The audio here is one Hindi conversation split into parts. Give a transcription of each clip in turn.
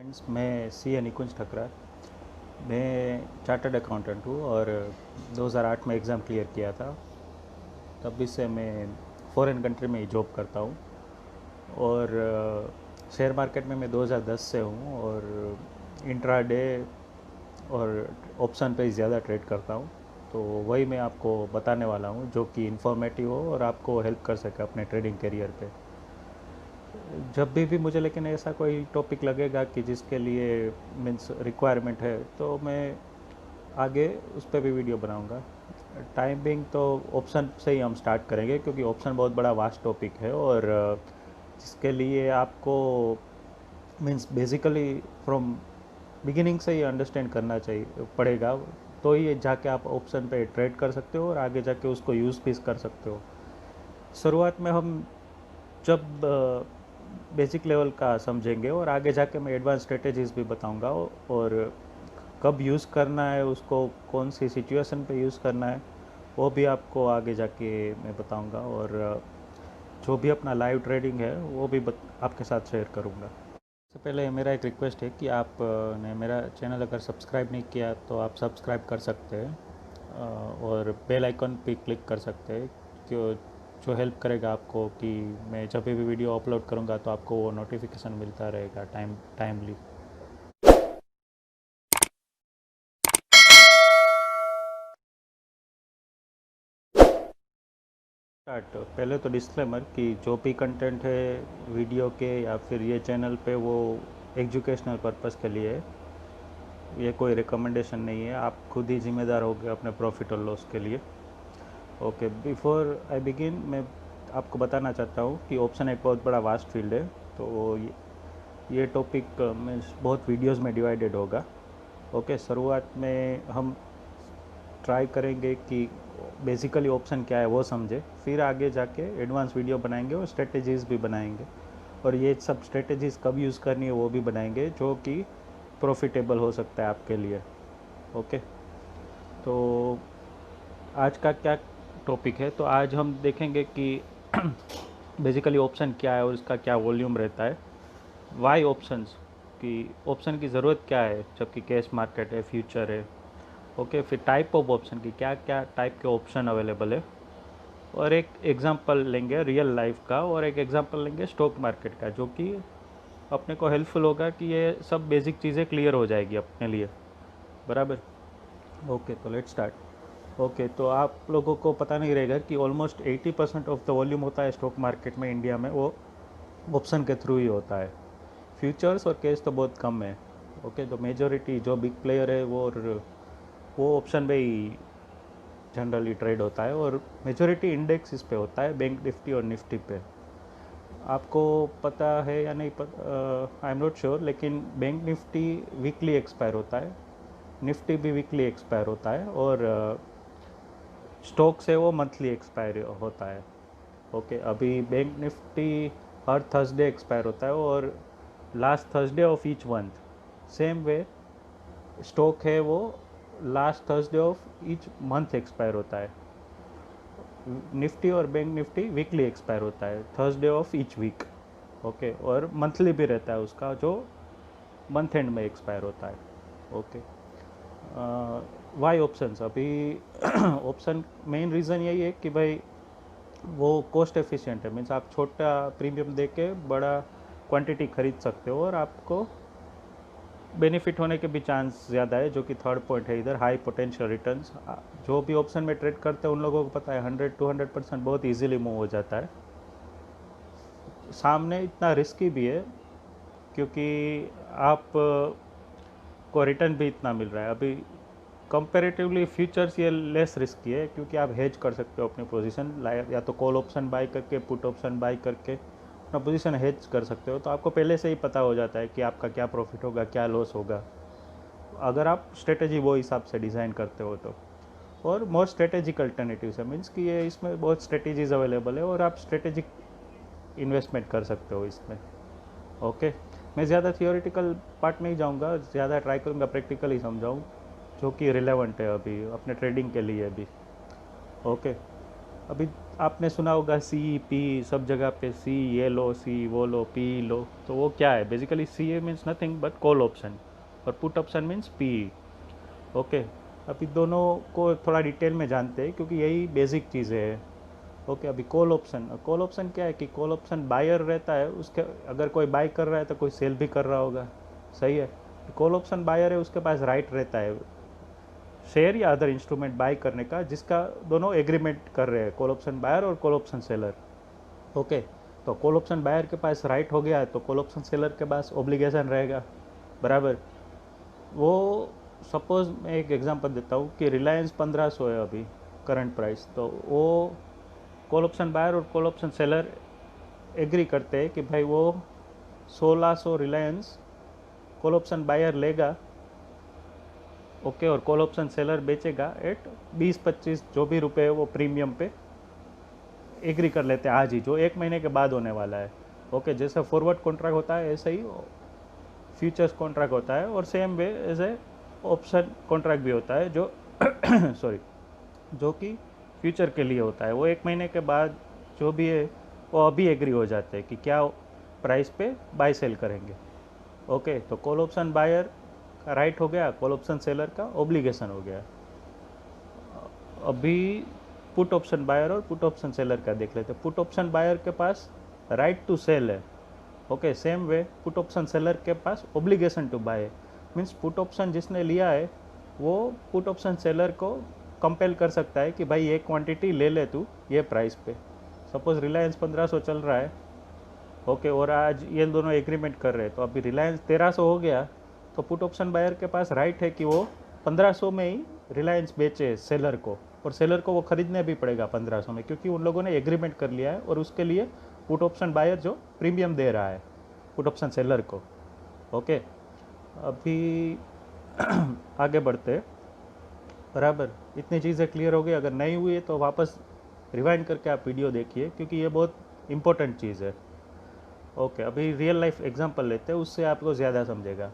फ्रेंड्स, मैं सी ए निकुंज ठकरार। मैं चार्टर्ड अकाउंटेंट हूँ और 2008 में एग्ज़ाम क्लियर किया था। तब से मैं फॉरेन कंट्री में ही जॉब करता हूँ और शेयर मार्केट में मैं 2010 से हूँ और इंट्राडे और ऑप्शन पे ज़्यादा ट्रेड करता हूँ। तो वही मैं आपको बताने वाला हूँ जो कि इन्फॉर्मेटिव हो और आपको हेल्प कर सके अपने ट्रेडिंग करियर पे। जब भी मुझे लेकिन ऐसा कोई टॉपिक लगेगा कि जिसके लिए मीन्स रिक्वायरमेंट है तो मैं आगे उस पर भी वीडियो बनाऊंगा। टाइमिंग तो ऑप्शन से ही हम स्टार्ट करेंगे क्योंकि ऑप्शन बहुत बड़ा वास्ट टॉपिक है और जिसके लिए आपको मीन्स बेसिकली फ्रॉम बिगिनिंग से ही अंडरस्टैंड करना चाहिए पड़ेगा। तो ही जाके आप ऑप्शन पे ट्रेड कर सकते हो और आगे जाके उसको यूज़ भी कर सकते हो। शुरुआत में हम जब बेसिक लेवल का समझेंगे और आगे जाके मैं एडवांस स्ट्रेटेजीज भी बताऊंगा और कब यूज़ करना है उसको, कौन सी सिचुएशन पे यूज़ करना है वो भी आपको आगे जाके मैं बताऊंगा और जो भी अपना लाइव ट्रेडिंग है वो भी आपके साथ शेयर करूंगा। सबसे पहले मेरा एक रिक्वेस्ट है कि आप ने मेरा चैनल अगर सब्सक्राइब नहीं किया तो आप सब्सक्राइब कर सकते हैं और बेल आइकन पे क्लिक कर सकते हैं क्यों जो हेल्प करेगा आपको कि मैं जब भी वीडियो अपलोड करूंगा तो आपको वो नोटिफिकेशन मिलता रहेगा टाइमली। स्टार्ट पहले तो डिस्क्लेमर कि जो भी कंटेंट है वीडियो के या फिर ये चैनल पे वो एजुकेशनल पर्पस के लिए है। ये कोई रिकमेंडेशन नहीं है, आप खुद ही जिम्मेदार होगे अपने प्रॉफिट और लॉस के लिए। ओके, बिफोर आई बिगिन मैं आपको बताना चाहता हूँ कि ऑप्शन एक बहुत बड़ा वास्ट फील्ड है। तो ये टॉपिक में बहुत वीडियोस में डिवाइडेड होगा। ओके, शुरुआत में हम ट्राई करेंगे कि बेसिकली ऑप्शन क्या है वो समझे, फिर आगे जाके एडवांस वीडियो बनाएंगे और स्ट्रेटजीज़ भी बनाएंगे और ये सब स्ट्रेटजीज़ कब यूज़ करनी है वो भी बनाएंगे जो कि प्रॉफिटेबल हो सकता है आपके लिए। ओके, तो आज का क्या टॉपिक है, तो आज हम देखेंगे कि बेसिकली ऑप्शन क्या है और इसका क्या वॉल्यूम रहता है, वाई ऑप्शंस कि ऑप्शन की ज़रूरत क्या है जबकि कैश मार्केट है, फ्यूचर है। ओके, फिर टाइप ऑफ ऑप्शन की क्या क्या टाइप के ऑप्शन अवेलेबल है और एक एग्जांपल लेंगे रियल लाइफ का और एक एग्जांपल लेंगे स्टॉक मार्केट का जो कि अपने को हेल्पफुल होगा कि ये सब बेसिक चीज़ें क्लियर हो जाएगी अपने लिए। बराबर। ओके, तो लेट्स स्टार्ट। ओके, तो आप लोगों को पता नहीं रहेगा कि ऑलमोस्ट 80% ऑफ द वॉल्यूम होता है स्टॉक मार्केट में इंडिया में, वो ऑप्शन के थ्रू ही होता है। फ्यूचर्स और कैश तो बहुत कम है। ओके, तो मेजोरिटी जो बिग प्लेयर है वो ऑप्शन पे ही जनरली ट्रेड होता है और मेजोरिटी इंडेक्स इस पे होता है, बैंक निफ्टी और निफ्टी पे। आपको पता है या नहीं पता, आई एम नॉट श्योर, लेकिन बैंक निफ्टी वीकली एक्सपायर होता है, निफ्टी भी वीकली एक्सपायर होता है और स्टॉक से वो मंथली एक्सपायर होता है। ओके, अभी बैंक निफ्टी हर थर्सडे एक्सपायर होता है और last Thursday of each month. Same way stock है वो last Thursday of each month expire होता है। निफ्टी और बैंक निफ्टी वीकली एक्सपायर होता है Thursday of each week. Okay, और मंथली भी रहता है उसका जो मंथ एंड में एक्सपायर होता है। ओके, वाई ऑप्शंस अभी ऑप्शन मेन रीज़न यही है कि भाई वो कॉस्ट एफिशिएंट है, मीन्स आप छोटा प्रीमियम दे के बड़ा क्वांटिटी खरीद सकते हो और आपको बेनिफिट होने के भी चांस ज़्यादा है, जो कि थर्ड पॉइंट है इधर, हाई पोटेंशियल रिटर्न्स। जो भी ऑप्शन में ट्रेड करते हैं उन लोगों को पता है 100-200% बहुत इजीली मूव हो जाता है। सामने इतना रिस्की भी है क्योंकि आप को रिटर्न भी इतना मिल रहा है। अभी कंपेरेटिवली फ्यूचर्स ये लेस रिस्की है क्योंकि आप हेज कर सकते हो अपनी पोजीशन, या तो कॉल ऑप्शन बाय करके, पुट ऑप्शन बाय करके अपना पोजीशन हेज कर सकते हो। तो आपको पहले से ही पता हो जाता है कि आपका क्या प्रॉफिट होगा, क्या लॉस होगा, अगर आप स्ट्रेटेजी वो हिसाब से डिज़ाइन करते हो तो। और मोर स्ट्रेटेजिक अल्टरनेटिव है, मीन्स कि ये इसमें बहुत स्ट्रेटेजीज अवेलेबल है और आप स्ट्रेटेजिक इन्वेस्टमेंट कर सकते हो इसमें। ओके, मैं ज़्यादा थियोरेटिकल पार्ट नहीं जाऊँगा, ज़्यादा ट्राई करूँगा प्रैक्टिकल ही समझाऊँ जो कि रिलेवेंट है अभी अपने ट्रेडिंग के लिए भी। ओके, अभी आपने सुना होगा सी पी, सब जगह पे सी, ये लो, सी वो लो, पी लो, तो वो क्या है basically? C A means nothing but call option, और put option means P. Okay, अभी दोनों को थोड़ा डिटेल में जानते हैं क्योंकि यही बेसिक चीज़ें हैं। ओके, अभी कॉल ऑप्शन क्या है कि कॉल ऑप्शन बायर रहता है, उसके अगर कोई बाय कर रहा है तो कोई सेल भी कर रहा होगा, सही है। कॉल ऑप्शन बायर है, उसके पास राइट रहता है शेयर या अदर इंस्ट्रूमेंट बाय करने का, जिसका दोनों एग्रीमेंट कर रहे हैं, कॉल ऑप्शन बायर और कॉल ऑप्शन सेलर। ओके, तो कॉल ऑप्शन बायर के पास राइट हो गया है तो कॉल ऑप्शन सेलर के पास ऑब्लिगेशन रहेगा, बराबर। वो सपोज मैं एक एग्जांपल देता हूँ कि रिलायंस 1500 है अभी करंट प्राइस, तो वो कॉल ऑप्शन बायर और कॉल ऑप्शन सेलर एग्री करते हैं कि भाई वो 1600 रिलायंस कॉल ऑप्शन बायर लेगा, ओके, और कॉल ऑप्शन सेलर बेचेगा एट 20-25 जो भी रुपए वो प्रीमियम पे एग्री कर लेते हैं आज ही, जो 1 महीने के बाद होने वाला है। ओके, जैसे फॉरवर्ड कॉन्ट्रैक्ट होता है ऐसे ही फ्यूचर्स कॉन्ट्रैक्ट होता है, और same way as option contract भी होता है जो सॉरी, जो कि फ्यूचर के लिए होता है। वो 1 महीने के बाद जो भी है वो अभी एग्री हो जाते हैं कि क्या प्राइस पे बाय सेल करेंगे। ओके, तो कॉल ऑप्शन बायर का राइट हो गया, कॉल ऑप्शन सेलर का ऑब्लिगेशन हो गया। अभी पुट ऑप्शन बायर और पुट ऑप्शन सेलर का देख लेते हैं। पुट ऑप्शन बायर के पास राइट टू सेल है, okay, same way put option seller के पास ऑब्लिगेशन टू बाय है। मीन्स पुट ऑप्शन जिसने लिया है वो पुट ऑप्शन सेलर को कंपेल कर सकता है कि भाई ये क्वांटिटी ले ले तू ये प्राइस पे। सपोज रिलायंस 1500 चल रहा है, ओके, और आज ये दोनों एग्रीमेंट कर रहे हैं, तो अभी रिलायंस 1300 हो गया, तो पुट ऑप्शन बायर के पास राइट है कि वो 1500 में ही रिलायंस बेचे सेलर को, और सेलर को वो खरीदने भी पड़ेगा 1500 में, क्योंकि उन लोगों ने एग्रीमेंट कर लिया है, और उसके लिए पुट ऑप्शन बायर जो प्रीमियम दे रहा है पुट ऑप्शन सेलर को। ओके, अभी आगे बढ़ते, बराबर। इतनी चीज़ें क्लियर हो गई, अगर नहीं हुई है तो वापस रिवाइंड करके आप वीडियो देखिए क्योंकि ये बहुत इंपॉर्टेंट चीज़ है। ओके, अभी रियल लाइफ एग्जांपल लेते हैं, उससे आपको ज़्यादा समझेगा।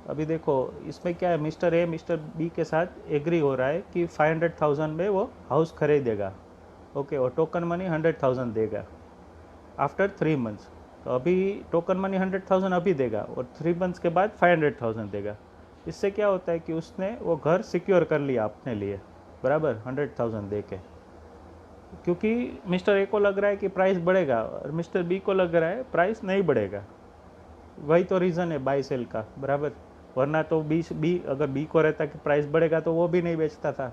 अभी देखो इसमें क्या है, मिस्टर ए मिस्टर बी के साथ एग्री हो रहा है कि 500,000 में वो हाउस खरीदेगा, ओके, और टोकन मनी 100,000 देगा आफ्टर 3 मंथ्स। तो अभी टोकन मनी 100,000 अभी देगा और 3 मंथ्स के बाद 500,000 देगा। इससे क्या होता है कि उसने वो घर सिक्योर कर लिया अपने लिए, बराबर, 100,000 दे के, क्योंकि मिस्टर ए को लग रहा है कि प्राइस बढ़ेगा और मिस्टर बी को लग रहा है प्राइस नहीं बढ़ेगा। वही तो रीज़न है बाई सेल का, बराबर। वरना तो बी अगर बी को रहता कि प्राइस बढ़ेगा तो वो भी नहीं बेचता था,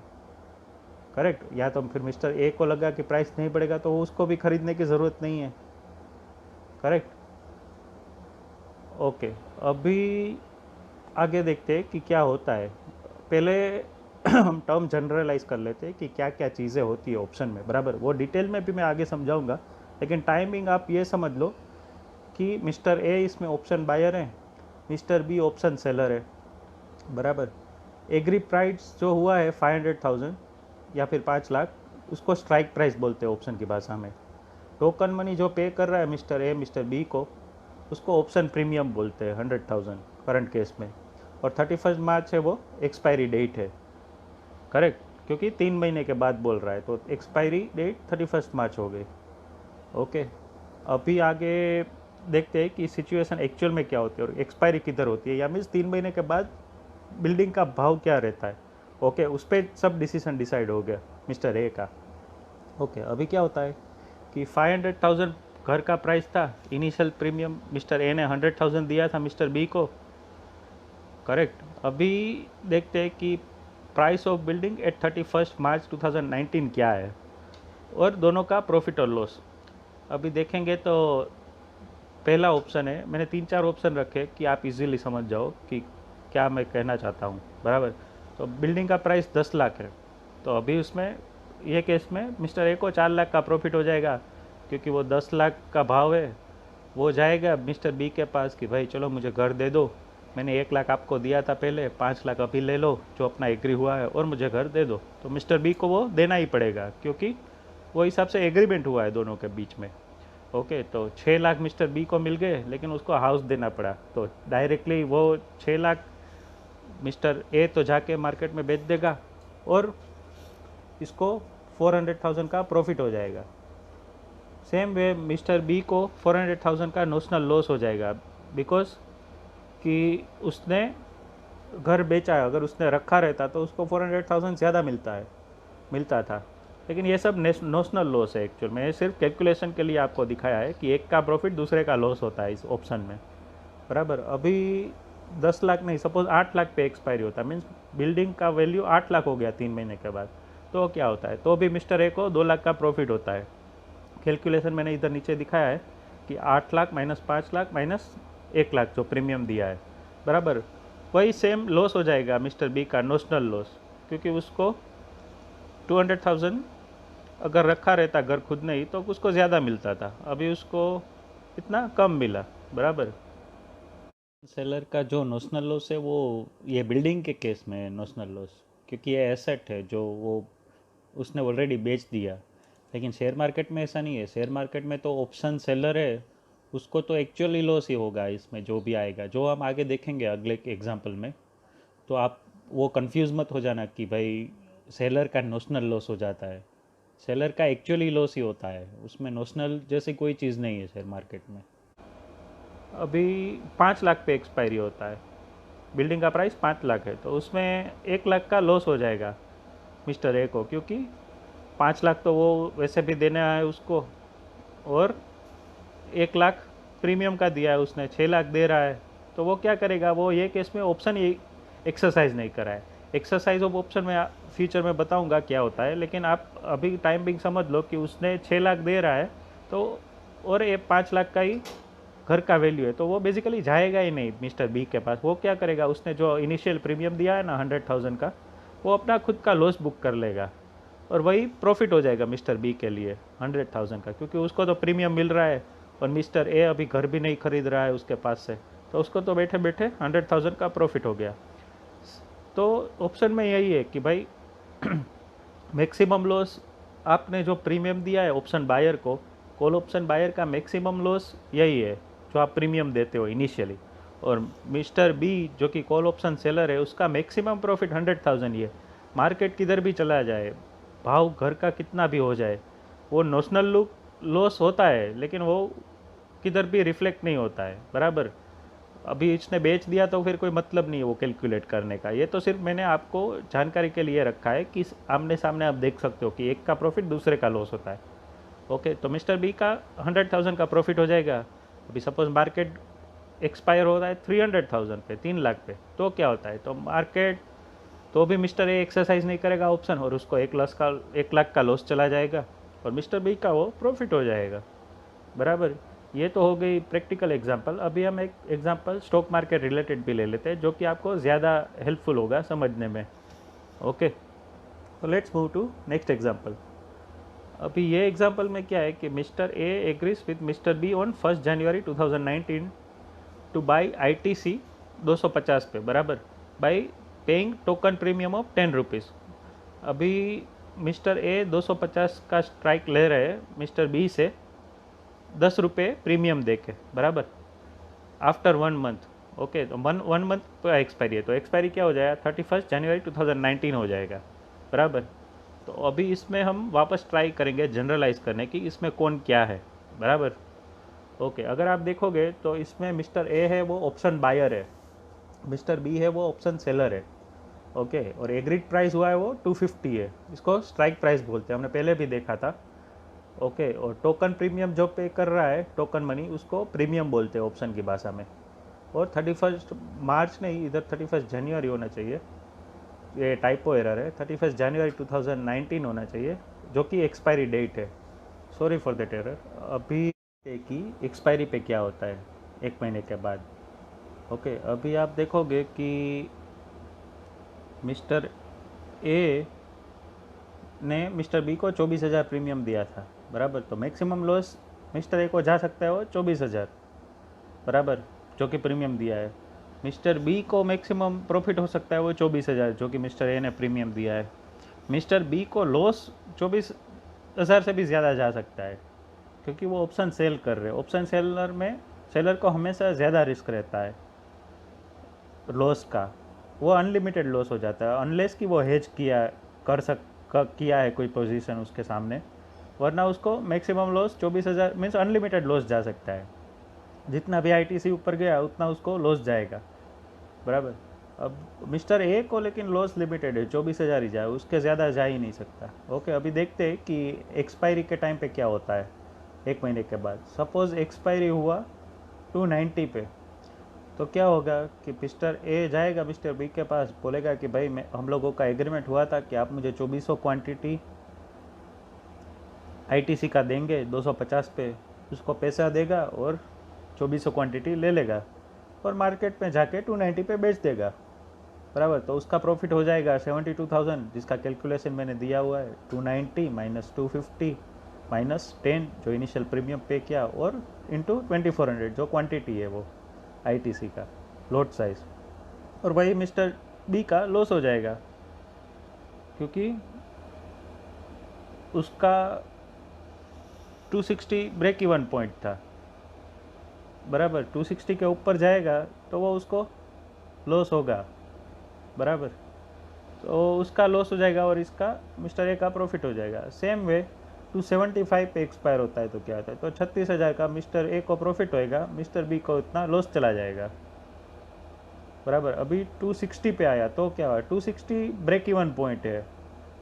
करेक्ट। या तो फिर मिस्टर ए को लगा कि प्राइस नहीं बढ़ेगा तो उसको भी खरीदने की ज़रूरत नहीं है, करेक्ट। ओके, अभी आगे देखते हैं कि क्या होता है। पहले हम टर्म जनरलाइज कर लेते हैं कि क्या क्या चीज़ें होती है ऑप्शन में, बराबर। वो डिटेल में भी मैं आगे समझाऊंगा, लेकिन टाइमिंग आप ये समझ लो कि मिस्टर ए इसमें ऑप्शन बायर है, मिस्टर बी ऑप्शन सेलर है, बराबर। एग्री प्राइस जो हुआ है 500,000 या फिर 5 लाख, उसको स्ट्राइक प्राइस बोलते हैं ऑप्शन की भाषा में। टोकन मनी जो पे कर रहा है मिस्टर ए मिस्टर बी को, उसको ऑप्शन प्रीमियम बोलते हैं 100,000 करंट केस में। और 31 मार्च है वो एक्सपायरी डेट है, करेक्ट, क्योंकि 3 महीने के बाद बोल रहा है तो एक्सपायरी डेट 31 मार्च हो गई। ओके, अभी आगे देखते हैं कि सिचुएशन एक्चुअल में क्या होती है और एक्सपायरी किधर होती है, या मीन्स 3 महीने के बाद बिल्डिंग का भाव क्या रहता है। ओके, उस पर सब डिसीजन डिसाइड हो गया मिस्टर ए का। ओके, अभी क्या होता है कि 500,000 घर का प्राइस था, इनिशियल प्रीमियम मिस्टर ए ने 100,000 दिया था मिस्टर बी को, करेक्ट। अभी देखते हैं कि प्राइस ऑफ बिल्डिंग एट 31 मार्च 2019 क्या है, और दोनों का प्रॉफिट और लॉस अभी देखेंगे। तो पहला ऑप्शन है, मैंने 3-4 ऑप्शन रखे कि आप इजीली समझ जाओ कि क्या मैं कहना चाहता हूँ, बराबर। तो बिल्डिंग का प्राइस 10 लाख है, तो अभी उसमें ये केस में मिस्टर ए को 4 लाख का प्रॉफिट हो जाएगा, क्योंकि वो 10 लाख का भाव है। वो जाएगा मिस्टर बी के पास कि भाई चलो मुझे घर दे दो, मैंने 1 लाख आपको दिया था पहले, 5 लाख अभी ले लो जो अपना एग्री हुआ है, और मुझे घर दे दो। तो मिस्टर बी को वो देना ही पड़ेगा, क्योंकि वो हिसाब से एग्रीमेंट हुआ है दोनों के बीच में। ओके, तो 6 लाख मिस्टर बी को मिल गए, लेकिन उसको हाउस देना पड़ा, तो डायरेक्टली वो 6 लाख मिस्टर ए तो जाके मार्केट में बेच देगा और इसको 400,000 का प्रॉफिट हो जाएगा। सेम वे मिस्टर बी को 400,000 का नोशनल लॉस हो जाएगा, बिकॉज कि उसने घर बेचा है। अगर उसने रखा रहता तो उसको 400,000 ज़्यादा मिलता था। लेकिन ये सब नोशनल लॉस है एक्चुअल में। ये सिर्फ कैलकुलेशन के लिए आपको दिखाया है कि एक का प्रॉफिट दूसरे का लॉस होता है इस ऑप्शन में, बराबर। अभी 10 लाख नहीं, सपोज 8 लाख पे एक्सपायरी होता है, मीन्स बिल्डिंग का वैल्यू 8 लाख हो गया 3 महीने के बाद, तो क्या होता है, तो भी मिस्टर ए को 2 लाख का प्रॉफिट होता है। कैलकुलेशन मैंने इधर नीचे दिखाया है कि 8 लाख माइनस 5 लाख माइनस 1 लाख जो प्रीमियम दिया है, बराबर। वही सेम लॉस हो जाएगा मिस्टर बी का, नोशनल लॉस, क्योंकि उसको 200,000 अगर रखा रहता घर खुद नहीं तो उसको ज़्यादा मिलता था, अभी उसको इतना कम मिला, बराबर। सेलर का जो नोशनल लॉस है वो ये बिल्डिंग के केस में है नोशनल लॉस, क्योंकि ये एसेट है जो वो उसने ऑलरेडी बेच दिया। लेकिन शेयर मार्केट में ऐसा नहीं है। शेयर मार्केट में तो ऑप्शन सेलर है, उसको तो एक्चुअली लॉस ही होगा इसमें जो भी आएगा, जो हम आगे देखेंगे अगले एग्जांपल में। तो आप वो कंफ्यूज मत हो जाना कि भाई सेलर का नोशनल लॉस हो जाता है। सेलर का एक्चुअली लॉस ही होता है, उसमें नोशनल जैसी कोई चीज़ नहीं है शेयर मार्केट में। अभी 5 लाख पे एक्सपायरी होता है, बिल्डिंग का प्राइस 5 लाख है, तो उसमें 1 लाख का लॉस हो जाएगा मिस्टर ए को, क्योंकि 5 लाख तो वो वैसे भी देना है उसको, और 1 लाख प्रीमियम का दिया है उसने, 6 लाख दे रहा है। तो वो क्या करेगा, वो ये केस में ऑप्शन ही एक्सरसाइज नहीं करा है। एक्सरसाइज ऑफ ऑप्शन में फ्यूचर में बताऊंगा क्या होता है, लेकिन आप अभी टाइम बिंग समझ लो कि उसने 6 लाख दे रहा है, तो और ये 5 लाख का ही घर का वैल्यू है, तो वो बेसिकली जाएगा ही नहीं मिस्टर बी के पास। वो क्या करेगा, उसने जो इनिशियल प्रीमियम दिया है ना 100,000 का, वो अपना खुद का लॉस बुक कर लेगा, और वही प्रॉफिट हो जाएगा मिस्टर बी के लिए 100,000 का, क्योंकि उसको तो प्रीमियम मिल रहा है और मिस्टर ए अभी घर भी नहीं खरीद रहा है उसके पास से, तो उसको तो बैठे बैठे 100,000 का प्रॉफिट हो गया। तो ऑप्शन में यही है कि भाई मैक्सिमम लॉस आपने जो प्रीमियम दिया है ऑप्शन बायर को, कॉल ऑप्शन बायर का मैक्सिमम लॉस यही है जो आप प्रीमियम देते हो इनिशियली, और मिस्टर बी जो कि कॉल ऑप्शन सेलर है उसका मैक्सिमम प्रॉफिट 100,000 ही है। मार्केट किधर भी चला जाए, भाव घर का कितना भी हो जाए, वो नोशनल लॉस होता है, लेकिन वो किधर भी रिफ्लेक्ट नहीं होता है, बराबर। अभी इसने बेच दिया तो फिर कोई मतलब नहीं है वो कैलकुलेट करने का। ये तो सिर्फ मैंने आपको जानकारी के लिए रखा है कि आमने सामने आप देख सकते हो कि एक का प्रॉफिट दूसरे का लॉस होता है। ओके, तो मिस्टर बी का 100,000 का प्रॉफिट हो जाएगा। अभी सपोज मार्केट एक्सपायर हो रहा है 300,000 पे, 3 लाख पे, तो क्या होता है, तो मार्केट तो भी मिस्टर ए एक्सरसाइज नहीं करेगा ऑप्शन, और उसको 1 लाख का लॉस चला जाएगा, और मिस्टर बी का वो प्रॉफिट हो जाएगा, बराबर। ये तो हो गई प्रैक्टिकल एग्जांपल। अभी हम एक एग्जांपल स्टॉक मार्केट रिलेटेड भी ले लेते हैं, जो कि आपको ज़्यादा हेल्पफुल होगा समझने में। ओके, तो let's move to next example. अभी ये एग्जांपल में क्या है कि mister A agrees with mister B on 1 January 2019 to buy ITC 250 पे, बराबर, by paying token premium of 10 rupees. अभी मिस्टर ए 250 का स्ट्राइक ले रहे हैं मिस्टर बी से 10 रुपये प्रीमियम दे के, बराबर, आफ्टर 1 मंथ। ओके, तो वन मंथ पर एक्सपायरी है, तो एक्सपायरी क्या हो जाएगा, 31 जनवरी 2019 हो जाएगा, बराबर। तो अभी इसमें हम वापस ट्राई करेंगे जनरलाइज करने की, इसमें कौन क्या है, बराबर। ओके, अगर आप देखोगे तो इसमें मिस्टर ए है वो ऑप्शन बायर है, मिस्टर बी है वो ऑप्शन सेलर है। ओके, और एग्रीड प्राइस हुआ है वो 250 है, इसको स्ट्राइक प्राइस बोलते हैं, हमने पहले भी देखा था। ओके, और टोकन प्रीमियम जो पे कर रहा है टोकन मनी, उसको प्रीमियम बोलते हैं ऑप्शन की भाषा में। और 31 मार्च नहीं, इधर 31 जनवरी होना चाहिए, ये टाइपो एरर है, 31 जनवरी 2019 होना चाहिए, जो कि एक्सपायरी डेट है। Sorry for that error. अभी की एक्सपायरी पे क्या होता है 1 महीने के बाद। ओके, अभी आप देखोगे कि मिस्टर ए ने मिस्टर बी को 24,000 प्रीमियम दिया था, बराबर। तो मैक्सिमम लॉस मिस्टर ए को जा सकता है वो 24,000, बराबर, जो कि प्रीमियम दिया है। मिस्टर बी को मैक्सिमम प्रॉफिट हो सकता है वो 24,000, जो कि मिस्टर ए ने प्रीमियम दिया है। मिस्टर बी को लॉस 24,000 से भी ज़्यादा जा सकता है, क्योंकि वो ऑप्शन सेल कर रहे हैं। ऑप्शन सेलर में सेलर को हमेशा ज़्यादा रिस्क रहता है लॉस का, वो अनलिमिटेड लॉस हो जाता है अनलेस कि वो हेज किया है कोई पोजीशन उसके सामने, वरना उसको maximum loss 24,000 means unlimited loss जा सकता है। जितना भी आईटीसी ऊपर गया उतना उसको लॉस जाएगा, बराबर। अब मिस्टर ए को लेकिन लॉस लिमिटेड है, 24,000 ही जाए, उसके ज़्यादा जा ही नहीं सकता। ओके, अभी देखते हैं कि एक्सपायरी के टाइम पे क्या होता है 1 महीने के बाद। सपोज़ एक्सपायरी हुआ 290 पे, तो क्या होगा कि मिस्टर ए जाएगा मिस्टर बी के पास, बोलेगा कि भाई हम लोगों का एग्रीमेंट हुआ था कि आप मुझे 2400 क्वांटिटी आईटीसी का देंगे 250 पे। उसको पैसा देगा और 2400 क्वांटिटी ले लेगा और मार्केट में जाके 290 पे बेच देगा, बराबर। तो उसका प्रॉफिट हो जाएगा 72,000, जिसका कैलकुलेशन मैंने दिया हुआ है, 290 माइनस 250 माइनस 10 जो इनिशियल प्रीमियम पे किया, और इंटू 2400 जो क्वांटिटी है वो आईटीसी का लॉट साइज। और वही मिस्टर बी का लॉस हो जाएगा क्योंकि उसका 260 ब्रेक इवन पॉइंट था, बराबर। 260 के ऊपर जाएगा तो वो उसको लॉस होगा, बराबर। तो उसका लॉस हो जाएगा और इसका मिस्टर ए का प्रॉफिट हो जाएगा। सेम वे 275 पे एक्सपायर होता है तो क्या होता है, तो 36,000 का मिस्टर ए को प्रॉफिट होएगा, मिस्टर बी को इतना लॉस चला जाएगा, बराबर। अभी 260 पे आया तो क्या हुआ, 260 ब्रेक इवन पॉइंट है,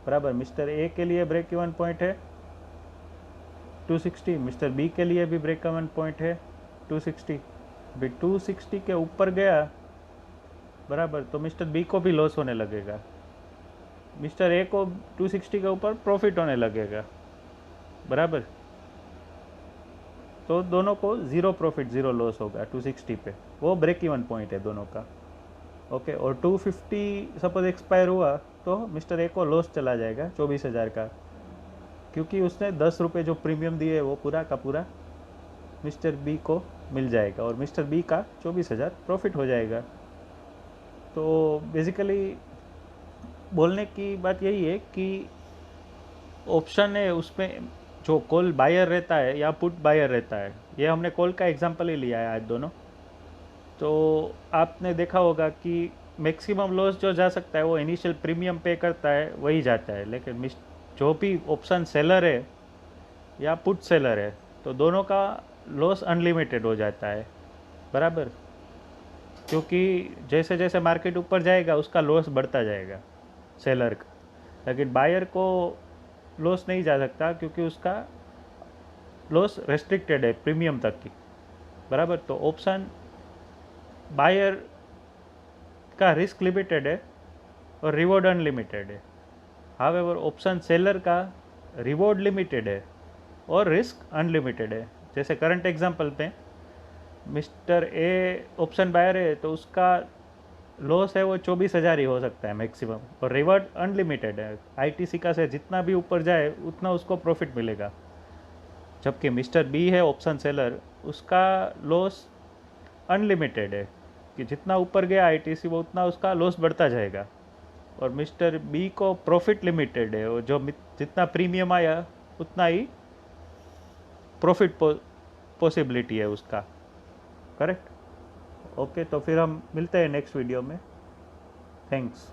बराबर। मिस्टर ए के लिए ब्रेक इवन पॉइंट है 260, मिस्टर बी के लिए भी ब्रेक इवन पॉइंट है 260। अभी 260 के ऊपर गया, बराबर, तो मिस्टर बी को भी लॉस होने लगेगा, मिस्टर ए को 260 के ऊपर प्रॉफिट होने लगेगा, बराबर। तो दोनों को ज़ीरो प्रॉफिट ज़ीरो लॉस होगा 260 पे, वो ब्रेक इवन पॉइंट है दोनों का। ओके, और 250 सपोज एक्सपायर हुआ तो मिस्टर ए को लॉस चला जाएगा 24,000 का, क्योंकि उसने 10 रुपये जो प्रीमियम दिए वो पूरा का पूरा मिस्टर बी को मिल जाएगा और मिस्टर बी का 24,000 प्रॉफिट हो जाएगा। तो बेसिकली बोलने की बात यही है कि ऑप्शन है उसमें जो कॉल बायर रहता है या पुट बायर रहता है, ये हमने कॉल का एग्जांपल ही लिया है आज दोनों। तो आपने देखा होगा कि मैक्सिमम लॉस जो जा सकता है वो इनिशियल प्रीमियम पे करता है वही जाता है, लेकिन जो भी ऑप्शन सेलर है या पुट सेलर है तो दोनों का लॉस अनलिमिटेड हो जाता है, बराबर। क्योंकि जैसे जैसे मार्केट ऊपर जाएगा उसका लॉस बढ़ता जाएगा सेलर का, लेकिन बायर को लॉस नहीं जा सकता क्योंकि उसका लॉस रेस्ट्रिक्टेड है प्रीमियम तक की, बराबर। तो ऑप्शन बायर का रिस्क लिमिटेड है और रिवॉर्ड अनलिमिटेड है। हावेवर ऑप्शन सेलर का रिवॉर्ड लिमिटेड है और रिस्क अनलिमिटेड है। जैसे करंट एग्जांपल पे मिस्टर ए ऑप्शन बायर है तो उसका लॉस है वो 24,000 ही हो सकता है मैक्सिमम, और रिवॉर्ड अनलिमिटेड है, आईटीसी का से जितना भी ऊपर जाए उतना उसको प्रॉफिट मिलेगा। जबकि मिस्टर बी है ऑप्शन सेलर, उसका लॉस अनलिमिटेड है कि जितना ऊपर गया आईटीसी वो उतना उसका लॉस बढ़ता जाएगा, और मिस्टर बी को प्रॉफिट लिमिटेड है, और जो जितना प्रीमियम आया उतना ही प्रॉफिट पॉसिबिलिटी है उसका, करेक्ट। ओके, तो फिर हम मिलते हैं नेक्स्ट वीडियो में। थैंक्स।